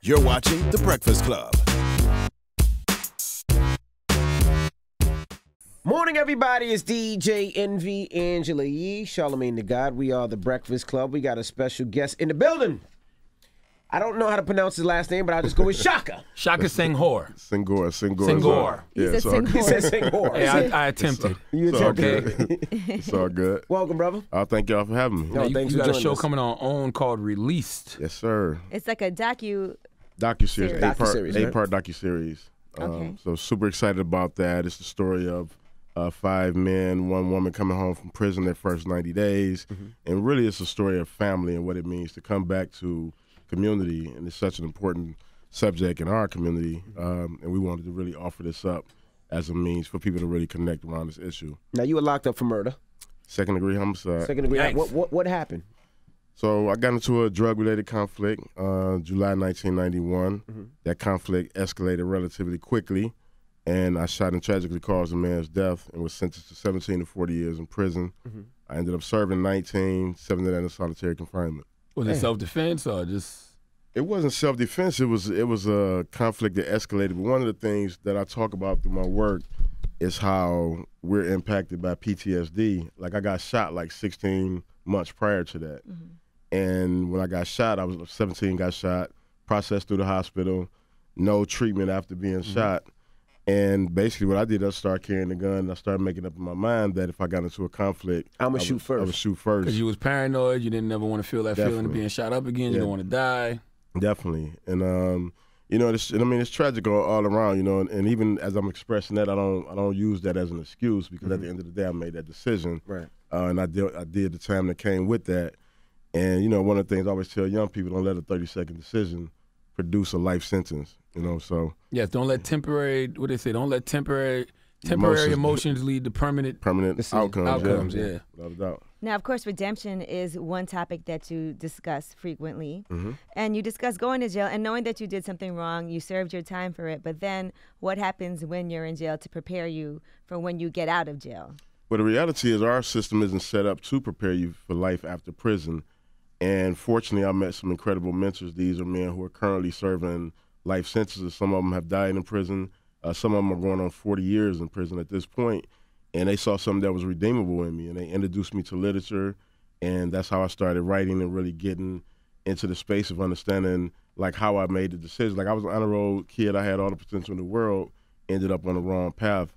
You're watching The Breakfast Club. Morning, everybody. It's DJ Envy, Angela Yee, Charlamagne the God. We are The Breakfast Club. We got a special guest in the building. I don't know how to pronounce his last name, but I'll just go with Shaka. Shaka Senghor. Senghor. Yeah, he said Senghor. Hey, I attempted. You attempted. Okay. It's all good. Welcome, brother. Thank y'all for having me. No, thanks you for got a joining show us. coming on OWN called Released. Yes, sir. It's like a Docuseries, Docuseries, eight-part docuseries. Okay. So super excited about that. It's the story of 5 men, 1 woman coming home from prison their first 90 days. Mm-hmm. And really it's a story of family and what it means to come back to community. And it's such an important subject in our community. And we wanted to really offer this up as a means for people to really connect around this issue. Now, you were locked up for murder. Second-degree homicide. Second degree. Yikes. What happened? So I got into a drug-related conflict July 1991. That conflict escalated relatively quickly, and I shot and tragically caused a man's death and was sentenced to 17 to 40 years in prison. I ended up serving 19, 7 of that in solitary confinement. Was it self-defense or just? It wasn't self-defense. It was a conflict that escalated. But one of the things that I talk about through my work is how we're impacted by PTSD. Like, I got shot like 16 months prior to that. And when I got shot, I was 17, got shot, processed through the hospital, no treatment after being shot. And basically what I did, I started carrying the gun, and I started making up in my mind that if I got into a conflict, I'm going to shoot first. I would shoot first. Because you was paranoid, you didn't ever want to feel that feeling of Definitely. being shot up again, you don't want to die. Definitely. And, it's tragic all around, and even as I'm expressing that, I don't use that as an excuse because at the end of the day, I made that decision. Right. And I did the time that came with that. And, one of the things I always tell young people, don't let a 30-second decision produce a life sentence, so. Yes, don't let temporary emotions lead to permanent outcomes. Yeah. Without a doubt. Now, of course, redemption is one topic that you discuss frequently. And you discuss going to jail and knowing that you did something wrong, you served your time for it, but then what happens when you're in jail to prepare you for when you get out of jail? Well, the reality is our system isn't set up to prepare you for life after prison. And fortunately, I met some incredible mentors. These are men who are currently serving life sentences. Some of them have died in prison. Some of them are going on 40 years in prison at this point. And they saw something that was redeemable in me, and they introduced me to literature. And that's how I started writing and really getting into the space of understanding, like, how I made the decision. Like, I was an honor roll kid. I had all the potential in the world, ended up on the wrong path.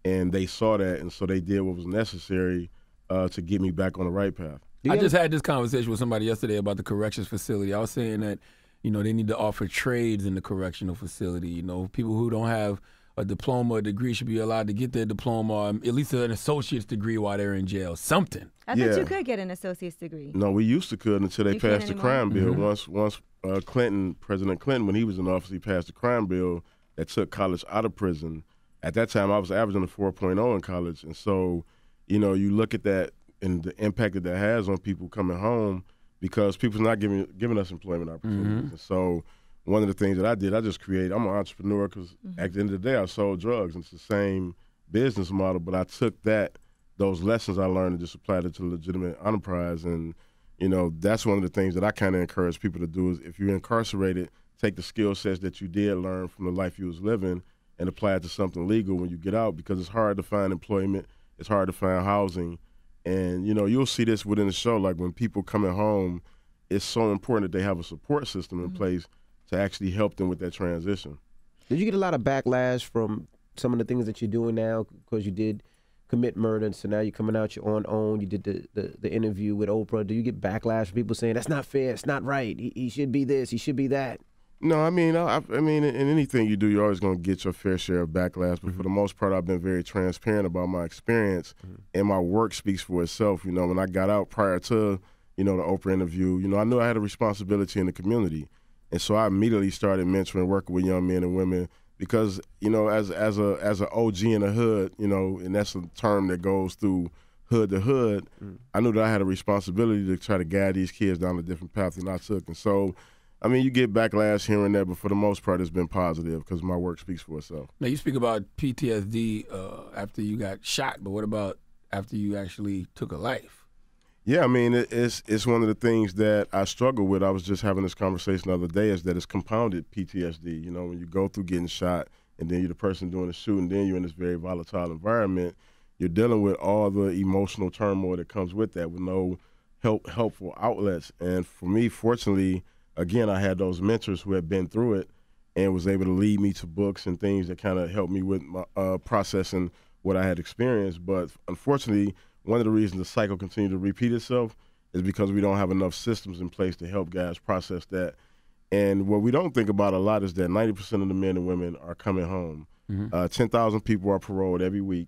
And they saw that, and so they did what was necessary to get me back on the right path. I just had this conversation with somebody yesterday about the corrections facility. I was saying that, they need to offer trades in the correctional facility. People who don't have a diploma or degree should be allowed to get their diploma, or at least an associate's degree while they're in jail. Something. I thought you could get an associate's degree. No, we used to could until they passed the crime bill. Once President Clinton, when he was in office, he passed the crime bill that took college out of prison. At that time, I was averaging a 4.0 in college. And so, you look at that and the impact that has on people coming home because people's not giving us employment opportunities. And so one of the things that I did, I'm an entrepreneur because at the end of the day, I sold drugs. And it's the same business model, but I took those lessons I learned and just applied it to legitimate enterprise. And, that's one of the things that I kind of encourage people to do is if you're incarcerated, take the skill sets that you did learn from the life you was living and apply it to something legal when you get out because it's hard to find employment. It's hard to find housing. And, you'll see this within the show. Like when people coming home, it's so important that they have a support system in place to actually help them with that transition. Did you get a lot of backlash from some of the things that you're doing now because you did commit murder, and so now you're coming out, you're on OWN, you did the interview with Oprah. Do you get backlash from people saying, that's not fair, it's not right, he should be this, he should be that? No, I mean, in anything you do, you're always going to get your fair share of backlash. But for the most part, I've been very transparent about my experience, and my work speaks for itself. When I got out prior to, the Oprah interview, I knew I had a responsibility in the community, and so I immediately started mentoring, working with young men and women because, as an OG in the hood, and that's a term that goes through hood to hood. I knew that I had a responsibility to try to guide these kids down a different path than I took, and so. You get backlash here and there, but for the most part, it's been positive because my work speaks for itself. Now, you speak about PTSD after you got shot, but what about after you actually took a life? Yeah, I mean, it's one of the things that I struggle with. I was just having this conversation the other day, is that it's compounded PTSD. You know, when you go through getting shot and then you're the person doing the shooting, then you're in this very volatile environment, you're dealing with all the emotional turmoil that comes with that with no helpful outlets. And for me, fortunately, again, I had those mentors who had been through it and was able to lead me to books and things that kind of helped me with my processing what I had experienced. But unfortunately, one of the reasons the cycle continues to repeat itself is because we don't have enough systems in place to help guys process that. And what we don't think about a lot is that 90% of the men and women are coming home. 10,000 people are paroled every week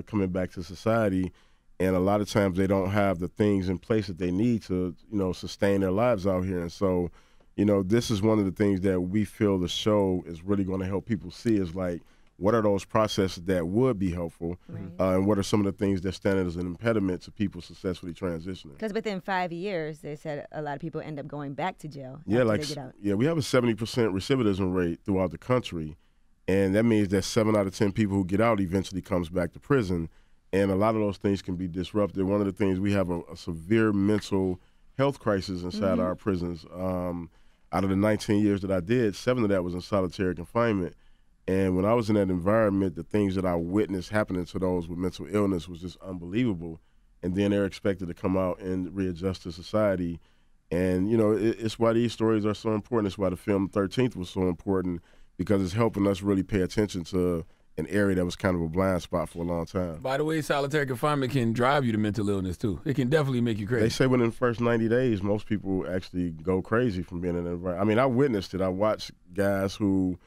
coming back to society. And a lot of times they don't have the things in place that they need to, sustain their lives out here. And so, this is one of the things that we feel the show is really going to help people see is like, what are those processes that would be helpful, and what are some of the things that stand as an impediment to people successfully transitioning? Because within 5 years, they said a lot of people end up going back to jail. Yeah, after they get out. we have a 70% recidivism rate throughout the country, and that means that 7 out of 10 people who get out eventually comes back to prison, and a lot of those things can be disrupted. One of the things, we have a severe mental health crisis inside our prisons. Out of the 19 years that I did, 7 of that was in solitary confinement. And when I was in that environment, the things that I witnessed happening to those with mental illness was just unbelievable. And then they're expected to come out and readjust to society. And, it's why these stories are so important. It's why the film 13th was so important, because it's helping us really pay attention to an area that was kind of a blind spot for a long time. By the way, solitary confinement can drive you to mental illness, too. It can definitely make you crazy. They say within the first 90 days, most people actually go crazy from being in an environment. I mean, I witnessed it. I watched guys who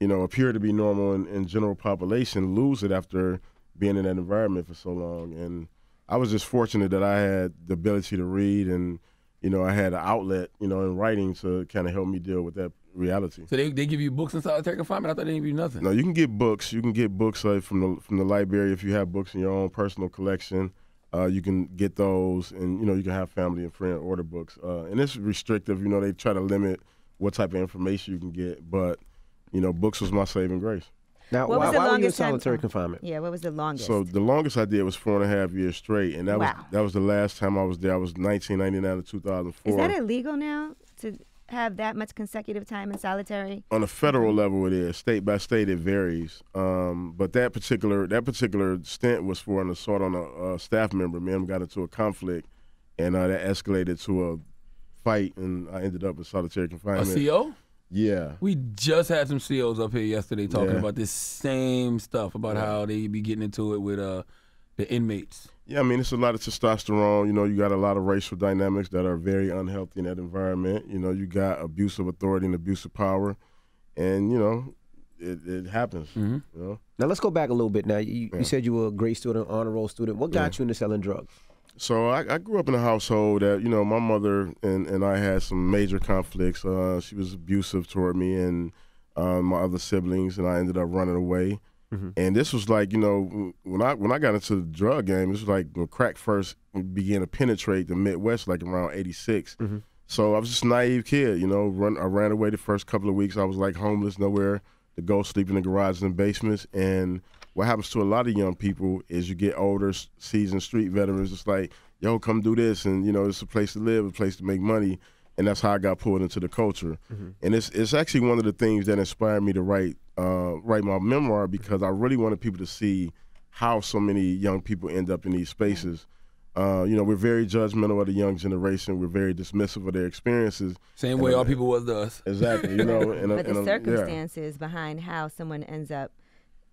appear to be normal in general population lose it after being in that environment for so long. And I was just fortunate that I had the ability to read, and, I had an outlet, in writing to kind of help me deal with that reality. So they give you books in solitary confinement? I thought they didn't give you nothing. No, you can get books. You can get books from the library if you have books in your own personal collection. You can get those, and, you can have family and friend order books. And it's restrictive. They try to limit what type of information you can get, but books was my saving grace. Now, why were you in solitary confinement? Yeah, what was the longest? So the longest I did was 4.5 years straight, and that was the last time I was there. I was 1999 to 2004. Is that illegal now to have that much consecutive time in solitary? On a federal level, it is. State by state, it varies. But that particular stint was for an assault on a staff member. Me and him got into a conflict, and that escalated to a fight, and I ended up in solitary confinement. A CO? Yeah. We just had some COs up here yesterday talking about this same stuff, about how they be getting into it with the inmates. Yeah, I mean, it's a lot of testosterone. You got a lot of racial dynamics that are very unhealthy in that environment. You got abuse of authority and abuse of power. And, it happens. Now, let's go back a little bit. Now, you said you were a great student, honor roll student. What got you into selling drugs? So I grew up in a household that, my mother and I had some major conflicts. She was abusive toward me and my other siblings, and I ended up running away. And this was like, when I got into the drug game, this was like when crack first began to penetrate the Midwest, like around 86. So I was just a naive kid, I ran away the first couple of weeks. I was like homeless, nowhere to go, sleeping in garages and basements. And what happens to a lot of young people is you get older, seasoned street veterans. It's like, yo, come do this, and it's a place to live, a place to make money, and that's how I got pulled into the culture. And it's actually one of the things that inspired me to write my memoir, because I really wanted people to see how so many young people end up in these spaces. We're very judgmental of the young generation. We're very dismissive of their experiences. Same way all people was to us. Exactly. But the circumstances behind how someone ends up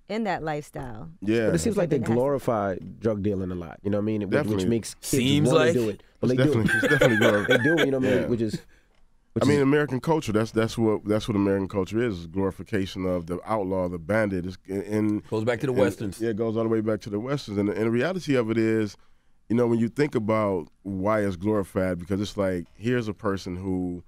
in that lifestyle. Yeah. But it seems like they glorify drug dealing a lot. You know what I mean? Which makes kids want to do it. But it's definitely glorified. They do it, you know what I mean? Which is American culture. That's what American culture is glorification of the outlaw, the bandit. Goes back to the Westerns. Yeah, it goes all the way back to the Westerns. And the reality of it is, when you think about why it's glorified, because it's like, here's a person who,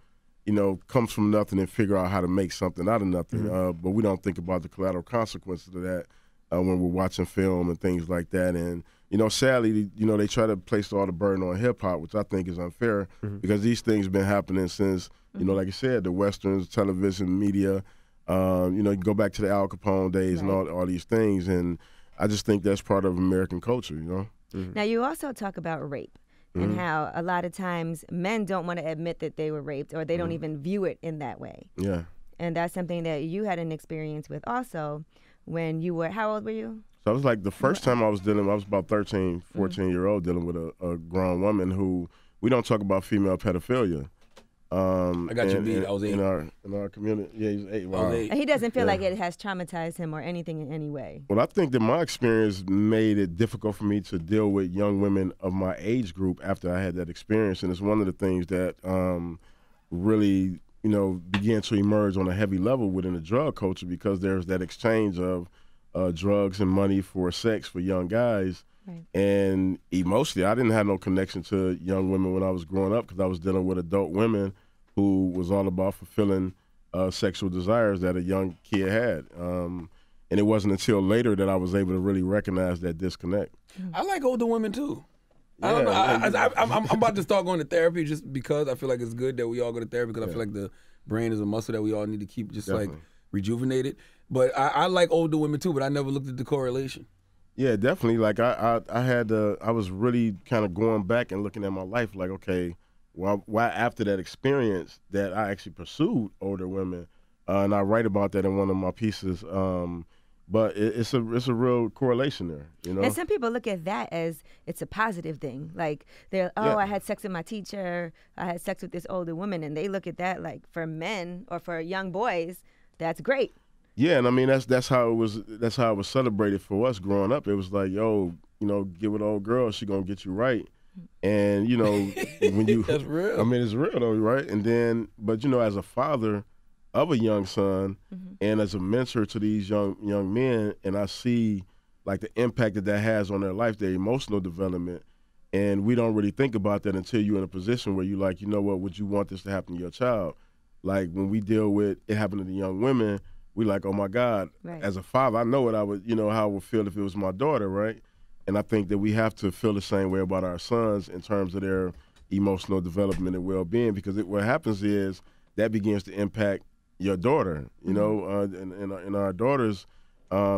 comes from nothing and figure out how to make something out of nothing. But we don't think about the collateral consequences of that when we're watching film and things like that. And, sadly, they try to place all the burden on hip hop, which I think is unfair, because these things have been happening since, like you said, the Westerns, television, media, you go back to the Al Capone days and all these things. And I just think that's part of American culture, Now, you also talk about rape. and how a lot of times men don't want to admit that they were raped, or they don't even view it in that way. Yeah. And that's something that you had an experience with also when you were, how old were you? So it was like the first time I was about 13, 14-year-old dealing with a grown woman who, we don't talk about female pedophilia. I got you beat. I was 8. In our community. Yeah, he's 8. Wow. And he doesn't feel like it has traumatized him or anything in any way. Well, I think that my experience made it difficult for me to deal with young women of my age group after I had that experience. And it's one of the things that really, began to emerge on a heavy level within the drug culture, because there's that exchange of drugs and money for sex for young guys. Right. And emotionally, I didn't have no connection to young women when I was growing up, because I was dealing with adult women who was all about fulfilling sexual desires that a young kid had. And it wasn't until later that I was able to really recognize that disconnect. I like older women too. Yeah, I don't know. I'm about to start going to therapy just because I feel like it's good that we all go to therapy, because I feel like the brain is a muscle that we all need to keep just like rejuvenated. But I like older women too, but I never looked at the correlation. Yeah, definitely. Like I was really kind of going back and looking at my life like, okay, why after that experience that I actually pursued older women, and I write about that in one of my pieces. But it's a real correlation there, And some people look at that as it's a positive thing. Like I had sex with my teacher, I had sex with this older woman, and they look at that like, for men or for young boys, that's great. Yeah, and I mean that's how it was celebrated for us growing up. It was like, yo, get with old girl, she gonna get you right. And when you that's real. I mean, it's real though, right? And then, but as a father of a young son, and as a mentor to these young men, and I see like the impact that has on their life, their emotional development, and we don't really think about that until you're in a position where you're like, what, would you want this to happen to your child? Like when we deal with it happening to young women, we like, oh my God, as a father, I know what I would, how I would feel if it was my daughter, right? And I think that we have to feel the same way about our sons in terms of their emotional development and well-being, because what happens is that begins to impact your daughter, and our daughters,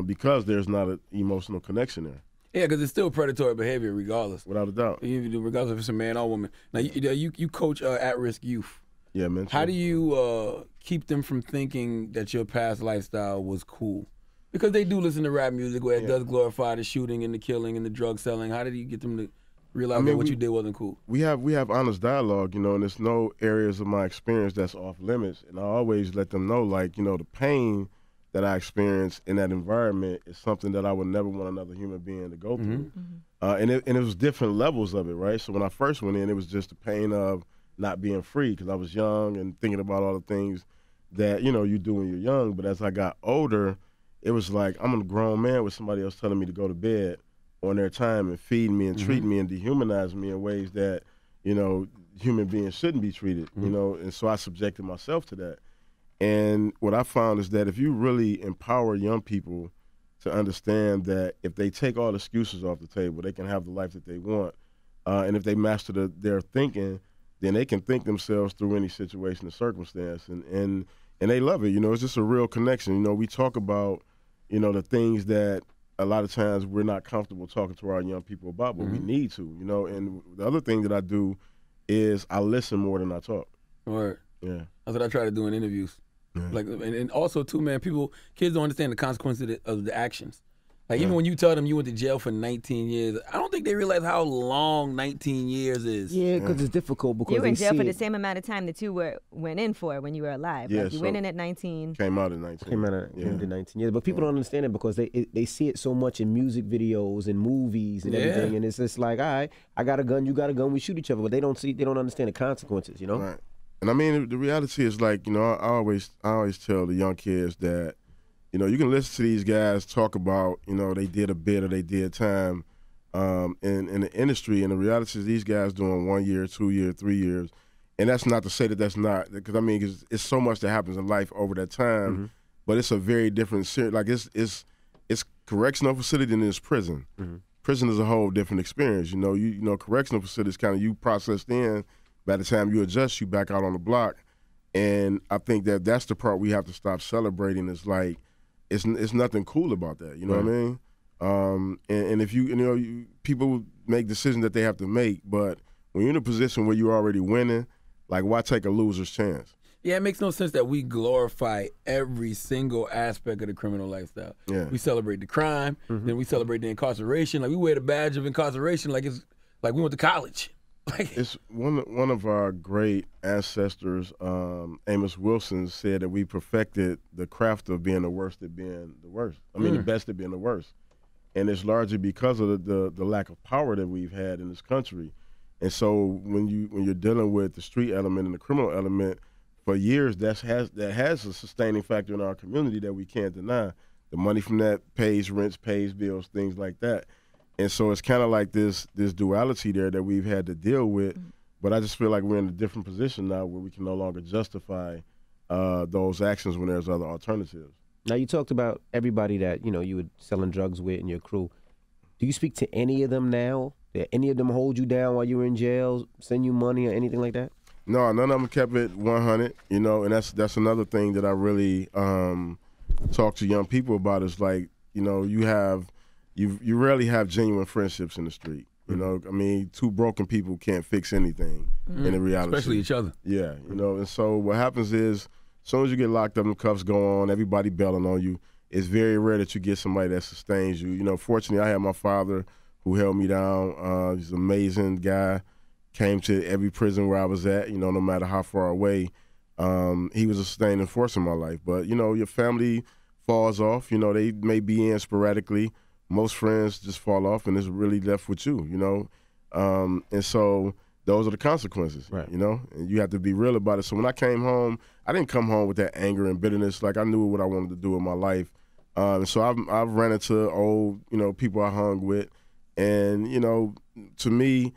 because there's not an emotional connection there. Yeah, because it's still predatory behavior regardless. Without a doubt. Regardless if it's a man or woman. Now, you coach at-risk youth. Yeah, man. How do you keep them from thinking that your past lifestyle was cool? Because they do listen to rap music where it does glorify the shooting and the killing and the drug selling. How did you get them to realize that what you did wasn't cool? We have honest dialogue, and there's no areas of my experience that's off limits. And I always let them know, like, the pain that I experienced in that environment is something that I would never want another human being to go through. And it was different levels of it, right? So when I first went in, it was just the pain of not being free, because I was young and thinking about all the things that, you do when you're young. But as I got older, it was like I'm a grown man with somebody else telling me to go to bed on their time and feed me and treat me and dehumanize me in ways that, human beings shouldn't be treated, and so I subjected myself to that. And what I found is that if you really empower young people to understand that if they take all excuses off the table, they can have the life that they want. And if they master their thinking, then they can think themselves through any situation or circumstance. And they love it. It's just a real connection. We talk about, the things that a lot of times we're not comfortable talking to our young people about, but we need to, And the other thing that I do is I listen more than I talk. Right. Yeah. That's what I try to do in interviews. Yeah. Like, and also too, man, kids don't understand the consequences of the actions. Like, even when you tell them you went to jail for 19 years, I don't think they realize how long 19 years is. Yeah, because it's difficult. Because you were in jail for the same amount of time that you went in for when you were alive. Yeah, like you went in at 19. Came out at 19. Came out at 19 years. But people don't understand it because they see it so much in music videos and movies and everything. And it's just like, all right, I got a gun, you got a gun, we shoot each other. But they don't understand the consequences, Right. And I mean, the reality is like, I always tell the young kids that, you can listen to these guys talk about, they did a bit or they did time in the industry. And the reality is these guys doing 1 year, 2 year, 3 years. And that's not to say that that's not, because I mean, it's so much that happens in life over that time, but it's a very different, like it's correctional facility than it's prison. Prison is a whole different experience. Correctional facility is kind of you processed in. By the time you adjust, you back out on the block. And I think that that's the part we have to stop celebrating. Is like, it's nothing cool about that. You know what I mean? And if people make decisions that they have to make, but when you're in a position where you're already winning, like, why take a loser's chance? Yeah, it makes no sense that we glorify every single aspect of the criminal lifestyle. Yeah. We celebrate the crime, then we celebrate the incarceration. Like, we wear the badge of incarceration like it's like we went to college. Like, it's one of our great ancestors, Amos Wilson, said that we perfected the craft of being the worst at being the worst. I mean, the best at being the worst. And it's largely because of the lack of power that we've had in this country. And so when you're dealing with the street element and the criminal element, for years that has a sustaining factor in our community that we can't deny. The money from that pays rents, pays bills, things like that. And so it's kind of like this duality there that we've had to deal with. But I just feel like we're in a different position now where we can no longer justify those actions when there's other alternatives. Now, you talked about everybody that, you were selling drugs with in your crew. Do you speak to any of them now? Did any of them hold you down while you were in jail, send you money or anything like that? No, none of them kept it 100, and that's another thing that I really talk to young people about is like, you rarely have genuine friendships in the street. I mean, two broken people can't fix anything in the reality. especially each other. Yeah, and so what happens is, as soon as you get locked up and cuffs go on, everybody bailing on you. It's very rare that you get somebody that sustains you. Fortunately, I had my father who held me down. He's an amazing guy. Came to every prison where I was at, no matter how far away. He was a sustaining force in my life. But, your family falls off. They may be in sporadically. Most friends just fall off and it's really left with you, And so those are the consequences, right. And you have to be real about it. So when I came home, I didn't come home with that anger and bitterness. Like, I knew what I wanted to do with my life. And so I've ran into old, people I hung with. And, to me,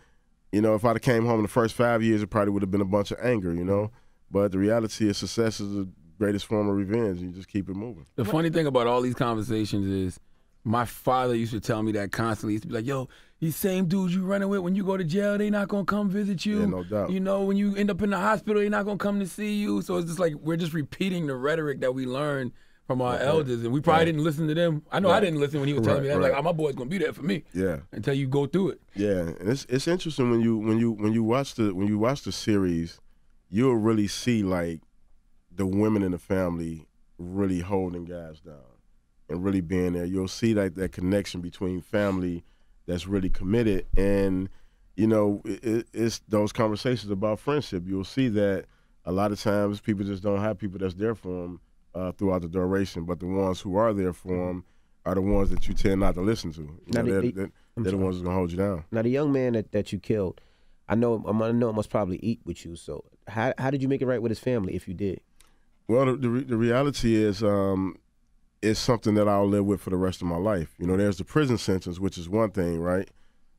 if I'd have came home in the first 5 years, it probably would have been a bunch of anger, But the reality is success is the greatest form of revenge. You just keep it moving. The funny thing about all these conversations is my father used to tell me that constantly. He used to be like, yo, these same dudes you running with, when you go to jail, they not going to come visit you. Yeah, no doubt. When you end up in the hospital, they not going to come to see you. So it's just like we're just repeating the rhetoric that we learned from our elders, and we probably didn't listen to them. I know I didn't listen when he was telling me that. Like, oh, my boy's gonna be there for me. Yeah. Until you go through it. Yeah, and it's interesting when you watch the series, you'll really see like the women in the family really holding guys down and really being there. You'll see like that connection between family that's really committed, and it's those conversations about friendship. You'll see that a lot of times people just don't have people that's there for them. Throughout the duration, but the ones who are there for them are the ones that you tend not to listen to. They're the ones that's gonna hold you down. Now, the young man that you killed, I know it must probably eat with you. So how did you make it right with his family, if you did? Well, the reality is, it's something that I'll live with for the rest of my life. There's the prison sentence, which is one thing, right?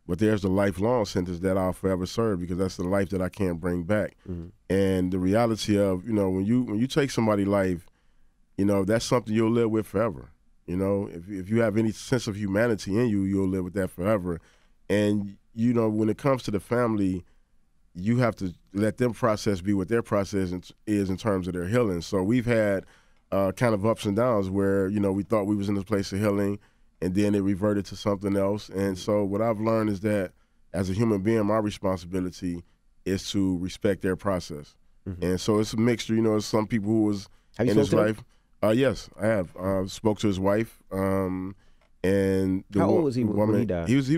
But there's the lifelong sentence that I'll forever serve because that's the life that I can't bring back. Mm-hmm. And the reality of, when you take somebody's life, that's something you'll live with forever. If you have any sense of humanity in you, you'll live with that forever. And, when it comes to the family, you have to let them process be what their process is in terms of their healing. So we've had kind of ups and downs where, we thought we was in this place of healing and then it reverted to something else. And so what I've learned is that as a human being, my responsibility is to respect their process. Mm-hmm. And so it's a mixture, some people who was in his life. Yes, I have. Spoke to his wife. And how old was he when he died? He was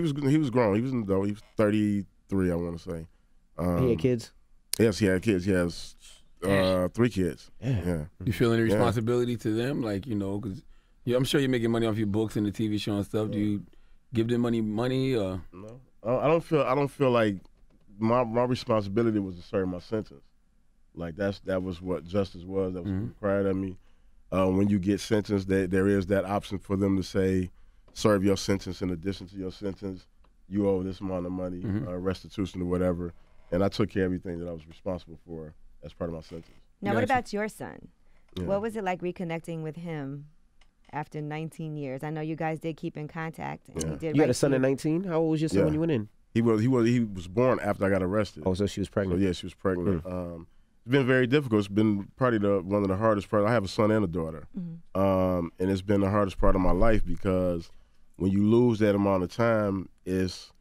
grown. He was an adult. He was 33, I want to say. He had kids? Yes, he had kids. He has 3 kids. Yeah. You feel any responsibility to them? Like, because I'm sure you're making money off your books and the TV show and stuff. Do you give them money? Or? No, I don't feel like my responsibility was to serve my sentence. Like that was what justice was. That was required of me. When you get sentenced, there is that option for them to say, serve your sentence in addition to your sentence. You owe this amount of money, restitution or whatever. And I took care of everything that I was responsible for as part of my sentence. Now, what about your son? Yeah. What was it like reconnecting with him after 19 years? I know you guys did keep in contact. And he did. You had a son at 19? How old was your son when you went in? He was born after I got arrested. Oh, so she was pregnant. So, yeah, she was pregnant. It's been very difficult. It's been probably one of the hardest parts. I have a son and a daughter. Mm-hmm. And it's been the hardest part of my life because when you lose that amount of time, it's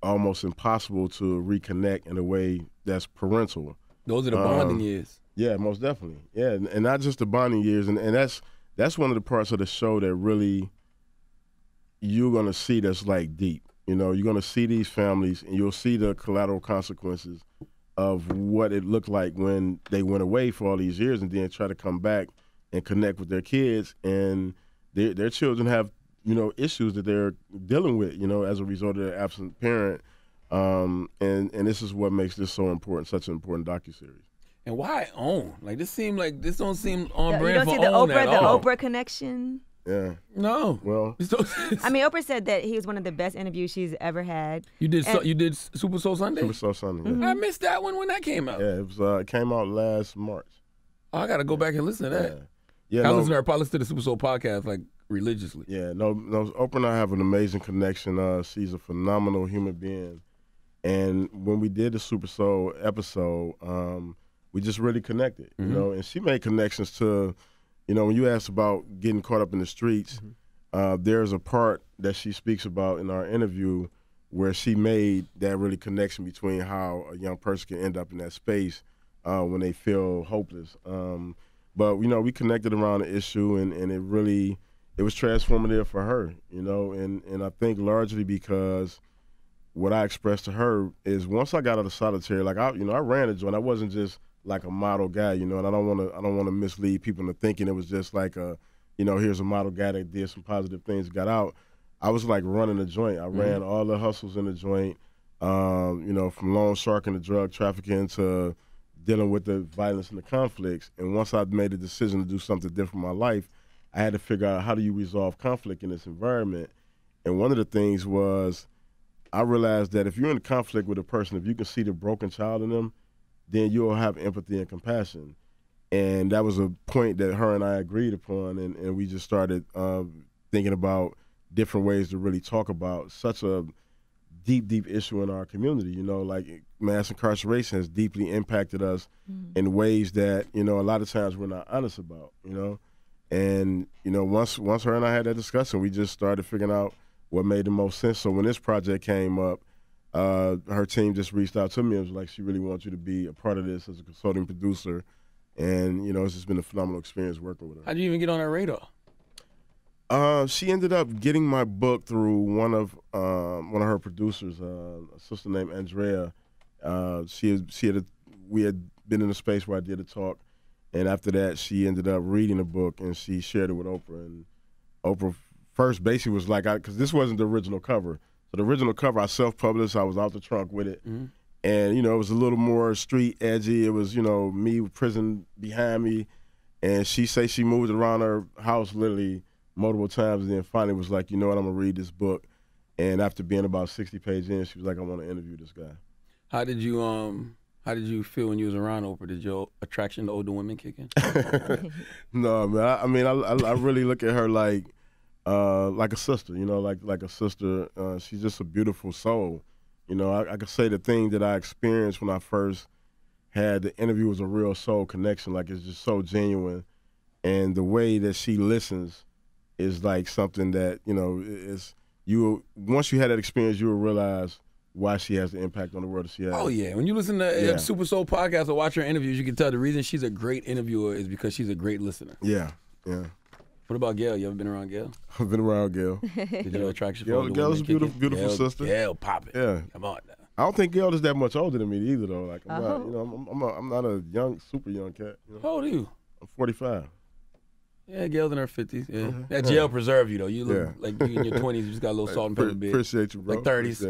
almost impossible to reconnect in a way that's parental. Those are the bonding years. Yeah, most definitely. Yeah, and not just the bonding years, and that's one of the parts of the show that really you're gonna see that's like deep. You know, you're gonna see these families, and you'll see the collateral consequences of what it looked like when they went away for all these years, and then try to come back and connect with their kids, and their children have, you know, issues that they're dealing with, you know, as a result of their absent parent. And this is what makes this so important, such an important docuseries. And why OWN? Like this don't seem on brand for OWN. You don't see the OWN at all. Oprah connection? Yeah. No. Well, I mean, Oprah said that he was one of the best interviews she's ever had. You did Super Soul Sunday? Super Soul Sunday. Yeah. I missed that one when that came out. Yeah, it came out last March. Oh, I got to go back and listen to that. Yeah, I listen to the Super Soul podcast like religiously. Yeah, no, Oprah and I have an amazing connection. She's a phenomenal human being. And when we did the Super Soul episode, we just really connected, you know, and she made connections to, you know, when you asked about getting caught up in the streets, there's a part that she speaks about in our interview where she made that really connection between how a young person can end up in that space when they feel hopeless. But, you know, we connected around the issue, and it was transformative for her, you know, and I think largely because what I expressed to her is once I got out of solitary, like I ran a joint. I wasn't just like a model guy, you know, and I don't want to mislead people into thinking it was just like a, you know, here's a model guy that did some positive things, got out. I was like running a joint. I ran all the hustles in the joint, you know, from loan sharking to drug trafficking to dealing with the violence and the conflicts. And once I made a decision to do something different in my life, I had to figure out how do you resolve conflict in this environment. And one of the things was I realized that if you're in conflict with a person, if you can see the broken child in them, then you'll have empathy and compassion. And that was a point that her and I agreed upon, and we just started thinking about different ways to really talk about such a deep, deep issue in our community. You know, like mass incarceration has deeply impacted us in ways that, you know, a lot of times we're not honest about, you know. And, you know, once her and I had that discussion, we just started figuring out what made the most sense. So when this project came up, her team just reached out to me and was like, she really wants you to be a part of this as a consulting producer. And, you know, it's just been a phenomenal experience working with her. How'd you even get on her radar? She ended up getting my book through one of her producers, a sister named Andrea. We had been in a space where I did a talk, and after that, she ended up reading the book and she shared it with Oprah. And Oprah first basically was like, because this wasn't the original cover. So the original cover I self-published. I was out the trunk with it, and you know it was a little more street edgy. It was, you know, me with prison behind me, and she moved around her house literally multiple times, and then finally was like, you know what, I'm gonna read this book. And after being about 60 pages in, she was like, I want to interview this guy. How did you feel when you was around Oprah? Did your attraction to older women kick in? No, man. I really look at her like a sister, you know, like a sister. She's just a beautiful soul. You know, I could say the thing that I experienced when I first had the interview was a real soul connection. Like, it's just so genuine. And the way that she listens is like something that, you know, once you had that experience, you will realize why she has the impact on the world that she has. Oh, yeah. When you listen to Super Soul podcast or watch her interviews, you can tell the reason she's a great interviewer is because she's a great listener. Yeah. What about Gail? You ever been around Gail? I've been around Gail. Did you know attraction for Gail's a beautiful sister. Gail popping. Yeah. Come on now. I don't think Gail is that much older than me either, though. Like, I'm not a super young cat. You know? How old are you? I'm 45. Yeah, Gail's in her 50s. Yeah. That jail preserved you, though. You look like you in your 20s. You just got a little salt and pepper beard. Appreciate you, bro. Like 30s.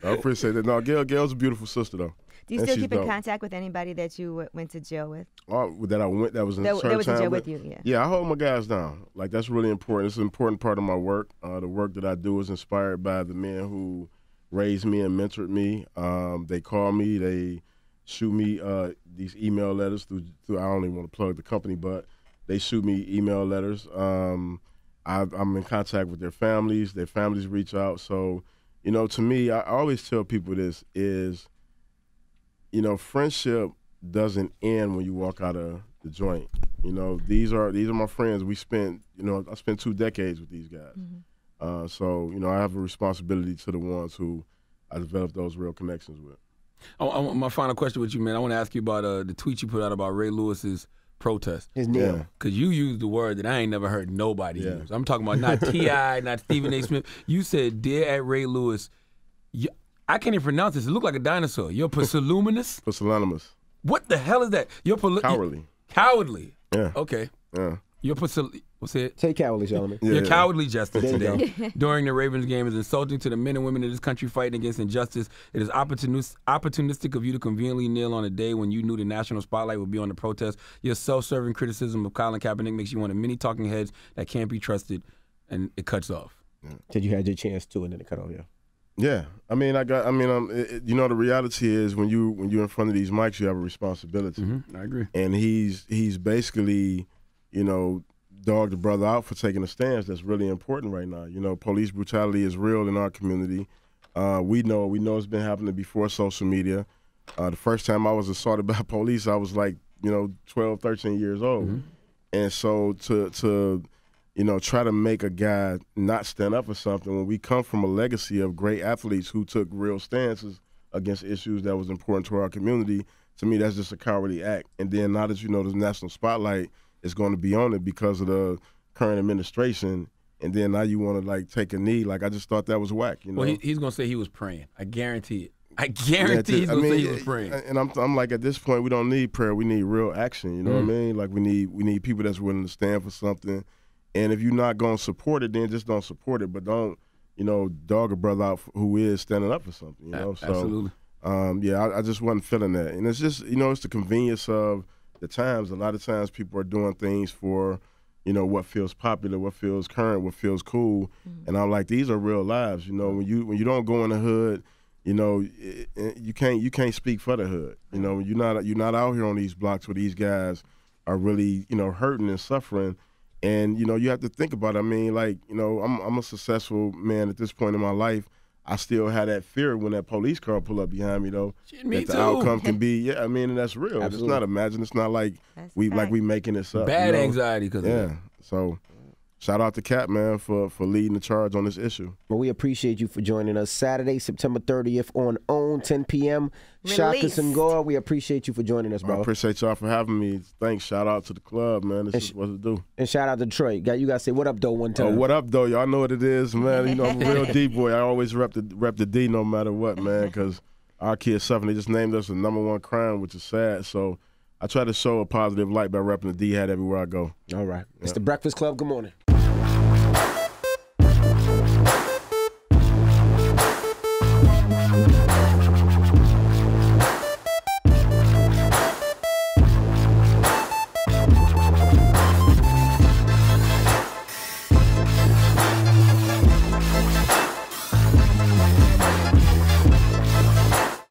I appreciate that. No, Gail's a beautiful sister, though. Do you still keep in contact with anybody that you went to jail with? That was in jail with you, yeah. Yeah, I hold my guys down. Like, that's really important. It's an important part of my work. The work that I do is inspired by the men who raised me and mentored me. They call me. They shoot me these email letters through. I don't even want to plug the company, but they shoot me email letters. I'm in contact with their families. Their families reach out. So, you know, to me, I always tell people this is, you know, friendship doesn't end when you walk out of the joint. You know, these are my friends. I spent 2 decades with these guys. So, I have a responsibility to the ones who I developed those real connections with. My final question with you, man, I want to ask you about the tweet you put out about Ray Lewis's protest. His kneel. Because you used the word that I ain't never heard nobody use. I'm talking about not T.I., not Stephen A. Smith. You said, "Dear at Ray Lewis," I can't even pronounce this. It looked like a dinosaur. You're pusillanimous? Pusillanimous. What the hell is that? You're cowardly. Cowardly. Yeah. Okay. Yeah. You're what's it? Say cowardly, Solomon. Your cowardly gesture today during the Ravens game is insulting to the men and women of this country fighting against injustice. It is opportunistic of you to conveniently kneel on a day when you knew the national spotlight would be on the protest. Your self-serving criticism of Colin Kaepernick makes you one of many talking heads that can't be trusted, and it cuts off. Said you had your chance to, and then it cut off. Yeah, the reality is when you're in front of these mics, you have a responsibility. I agree. And he's basically, dogged the brother out for taking a stance that's really important right now. Police brutality is real in our community. We know it's been happening before social media. The first time I was assaulted by police, I was like, 12, 13 years old. And so to try to make a guy not stand up for something when we come from a legacy of great athletes who took real stances against issues that was important to our community, to me, that's just a cowardly act. And then now that the national spotlight is going to be on it because of the current administration, and then now you want to take a knee. I just thought that was whack. Well, he's going to say he was praying. I guarantee it. I guarantee he's going to say he was praying. And I'm like, at this point, we don't need prayer. We need real action. You know what I mean? We need people that's willing to stand for something. And if you're not going to support it, then just don't support it. But don't, dog a brother out who is standing up for something. Absolutely. So, I just wasn't feeling that. And it's just, it's the convenience of the times. A lot of times people are doing things for, what feels popular, what feels current, what feels cool. And I'm like, these are real lives. When you don't go in the hood, you can't speak for the hood. You're not out here on these blocks where these guys are really, hurting and suffering. And, you have to think about it. I'm a successful man at this point in my life. I still have that fear when that police car pull up behind me, though. Me that too. The outcome can be, and that's real. Absolutely. It's not imagined. It's not like we making this up. Bad anxiety because of that. So shout out to Cap, man, for leading the charge on this issue. Well, we appreciate you for joining us Saturday, September 30th on OWN, 10 p.m. Shaka Senghor, we appreciate you for joining us, bro. I appreciate y'all for having me. Thanks. Shout out to the club, man. This is what to do. And shout out to Detroit. You got to say what up, though, one time. What up, though? Y'all know what it is, man. I'm a real D boy. I always rep the D no matter what, man, because our kids suffering. They just named us the #1 crime, which is sad. So I try to show a positive light by repping the D hat everywhere I go. All right. It's the Breakfast Club. Good morning.